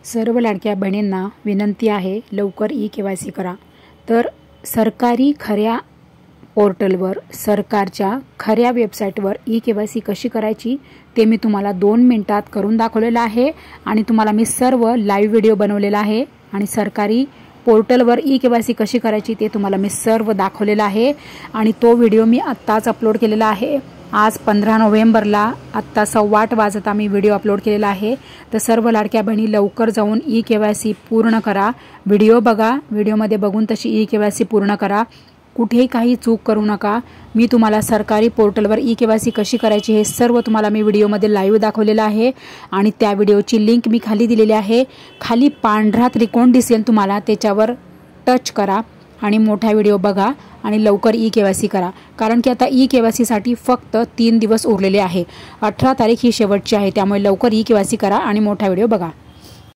सर्व लाडक्या बहिणींना विनंती आहे, लवकर ई-केवायसी करा। तर सरकारी खऱ्या पोर्टलवर, सरकारच्या खऱ्या वेबसाईटवर ई-केवायसी कशी करायची ते मी तुम्हाला 2 मिनिटात करून दाखवलेलं आहे आणि तुम्हाला मी सर्व लाईव्ह व्हिडिओ बनवलेला आहे आणि सरकारी पोर्टलवर ई-केवायसी कशी करायची ते तुम्हाला मी सर्व दाखवलेलं आहे आणि तो व्हिडिओ मी आत्ताच अपलोड केलेला आहे। आज 15 नोव्हेंबरला आत्ता 8:15 वाजता मी व्हिडिओ अपलोड केलेला आहे। तर सर्व लाडक्या बहिणी लवकर जाऊन ई-केवायसी पूर्ण करा। व्हिडिओ बघा, व्हिडिओमध्ये बघून तशी ई-केवायसी पूर्ण करा। कुठेही काही चूक करू नका। मी तुम्हाला सरकारी पोर्टलवर ई-केवायसी कशी करायची हे सर्व तुम्हाला मी व्हिडिओमध्ये लाईव्ह दाखवलेलं आहे आणि त्या व्हिडिओची लिंक मी खाली दिलेली आहे। खाली पांढरा त्रिकोण दिसेल तुम्हाला, त्याच्यावर टच करा आणि मोठा व्हिडिओ बघा आणि लवकर ई-केवायसी करा, कारण की आता ई-केवायसीसाठी फक्त 3 दिवस उरलेले आहे। 18 तारीख ही शेवटची आहे, त्यामुळे लवकर ई-केवायसी करा आणि मोठा व्हिडिओ बघा।